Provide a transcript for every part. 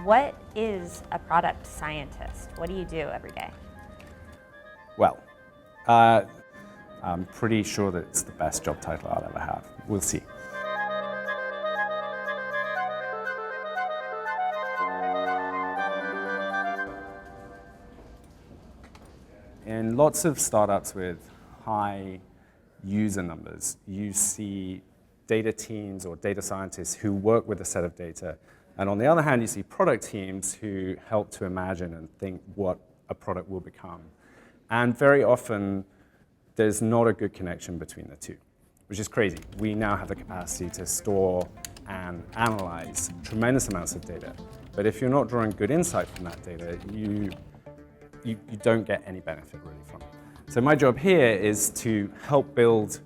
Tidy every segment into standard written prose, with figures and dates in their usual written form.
What is a product scientist? What do you do every day? Well, I'm pretty sure that it's the best job title I'll ever have. We'll see. In lots of startups with high user numbers, you see data teams or data scientists who work with a set of data. And on the other hand, you see product teams who help to imagine and think what a product will become. And very often, there's not a good connection between the two, which is crazy. We now have the capacity to store and analyze tremendous amounts of data. But if you're not drawing good insight from that data, you don't get any benefit really from it. So my job here is to help build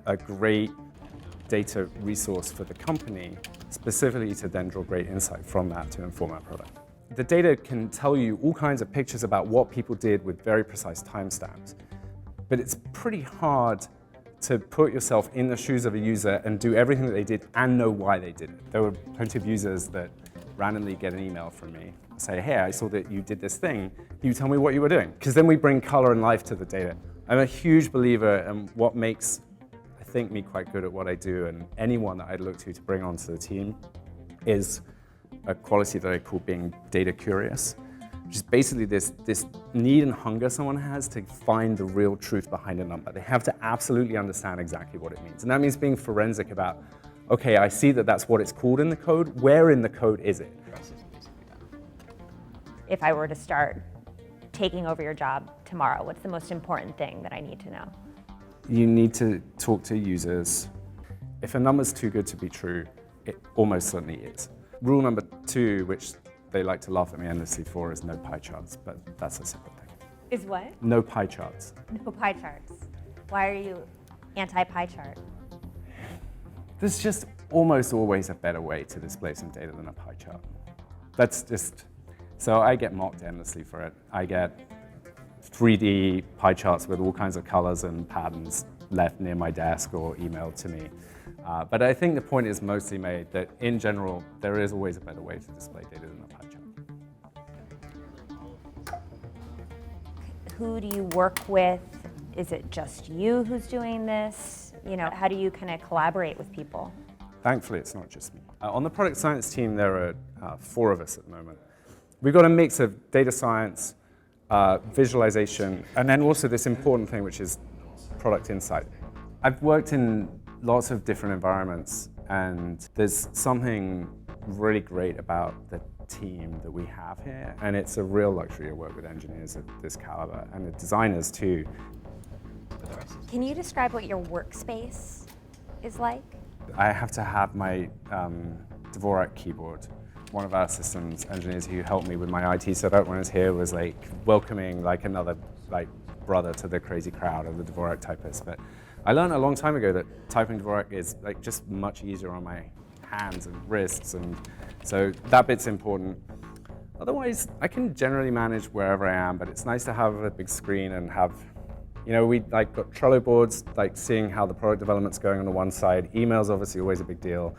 a great data resource for the company, specifically to then draw great insight from that to inform our product. The data can tell you all kinds of pictures about what people did with very precise timestamps, but it's pretty hard to put yourself in the shoes of a user and do everything that they did and know why they did it. There were plenty of users that randomly get an email from me, say, hey, I saw that you did this thing. Can you tell me what you were doing? Because then we bring color and life to the data. I'm a huge believer in what makes, I think, me quite good at what I do, and anyone that I'd look to bring onto the team is a quality that I call being data curious, which is basically this need and hunger someone has to find the real truth behind a number. They have to absolutely understand exactly what it means. And that means being forensic about, okay, I see that that's what it's called in the code. Where in the code is it? If I were to start taking over your job tomorrow, what's the most important thing that I need to know? You need to talk to users. If a number's too good to be true, it almost certainly is. Rule number 2, which they like to laugh at me endlessly for, is no pie charts, but that's a separate thing. Is what? No pie charts. No pie charts. Why are you anti-pie chart? There's just almost always a better way to display some data than a pie chart. That's just, so I get mocked endlessly for it. I get 3D pie charts with all kinds of colors and patterns left near my desk or emailed to me. But I think the point is mostly made that in general, there is always a better way to display data than a pie chart. Who do you work with? Is it just you who's doing this? You know, how do you kind of collaborate with people? Thankfully, it's not just me. On the product science team, there are 4 of us at the moment. We've got a mix of data science, visualization, and then also this important thing, which is product insight. I've worked in lots of different environments, and there's something really great about the team that we have here, and it's a real luxury to work with engineers of this caliber, and the designers too. Can you describe what your workspace is like? I have to have my Dvorak keyboard. One of our systems engineers who helped me with my IT setup when I was here was like welcoming like another brother to the crazy crowd of the Dvorak typists. But I learned a long time ago that typing Dvorak is like just much easier on my hands and wrists, and so that bit's important. Otherwise, I can generally manage wherever I am, but it's nice to have a big screen and have, you know, we like got Trello boards, like seeing how the product development's going on the one side. Email's obviously always a big deal.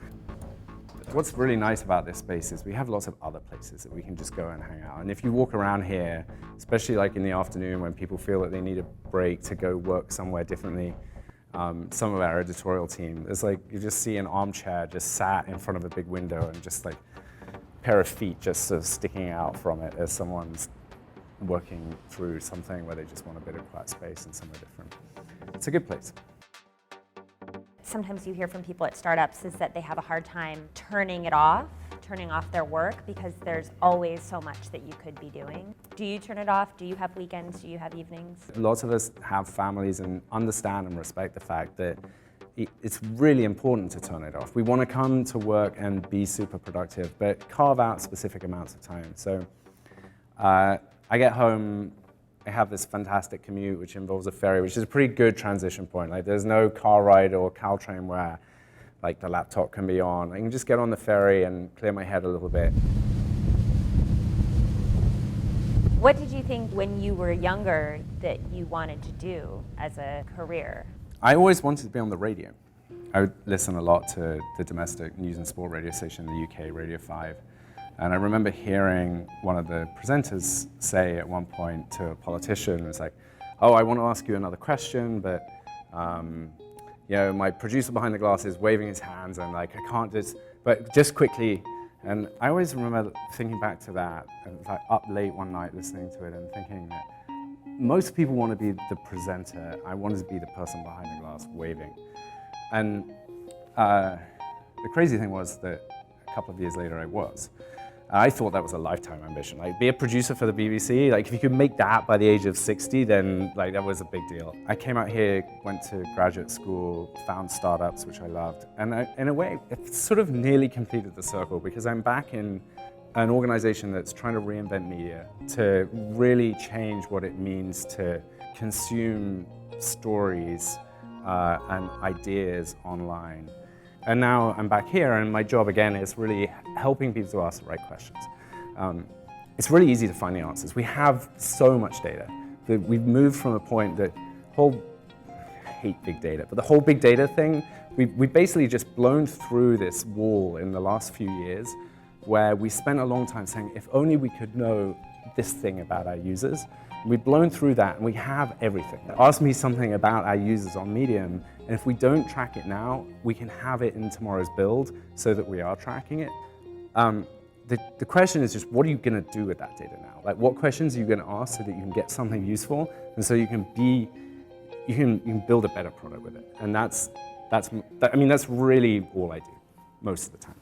What's really nice about this space is we have lots of other places that we can just go and hang out. And if you walk around here, especially like in the afternoon when people feel that they need a break to go work somewhere differently, some of our editorial team, it's like you just see an armchair just sat in front of a big window and just like a pair of feet just sort of sticking out from it as someone's working through something where they just want a bit of quiet space and somewhere different. It's a good place. Sometimes you hear from people at startups is that they have a hard time turning off their work because there's always so much that you could be doing. Do you turn it off? Do you have weekends? Do you have evenings? Lots of us have families and understand and respect the fact that it's really important to turn it off. We want to come to work and be super productive, but carve out specific amounts of time. So I get home, I have this fantastic commute which involves a ferry, which is a pretty good transition point. Like there's no car ride or Caltrain where like the laptop can be on. I can just get on the ferry and clear my head a little bit. What did you think when you were younger that you wanted to do as a career? I always wanted to be on the radio. I would listen a lot to the domestic news and sport radio station in the UK, Radio 5. And I remember hearing one of the presenters say at one point to a politician, it was like, oh, I want to ask you another question, but my producer behind the glass is waving his hands and like, I can't but just quickly. And I always remember thinking back to that, and like up late one night listening to it and thinking that most people want to be the presenter. I wanted to be the person behind the glass waving. And the crazy thing was that a couple of years later I was. I thought that was a lifetime ambition. Like, be a producer for the BBC. Like, if you could make that by the age of 60, then like that was a big deal. I came out here, went to graduate school, found startups, which I loved. And in a way, it sort of nearly completed the circle because I'm back in an organization that's trying to reinvent media to really change what it means to consume stories and ideas online. And now I'm back here, and my job again is really helping people to ask the right questions. It's really easy to find the answers. We have so much data. We've moved from a point that I hate big data, but the whole big data thing, we've basically just blown through this wall in the last few years where we spent a long time saying, if only we could know this thing about our users. We've blown through that and we have everything. Ask me something about our users on Medium, and if we don't track it now, we can have it in tomorrow's build so that we are tracking it. The question is just, what are you going to do with that data now? Like, what questions are you going to ask so that you can get something useful, and so you can build a better product with it? And that's really all I do most of the time.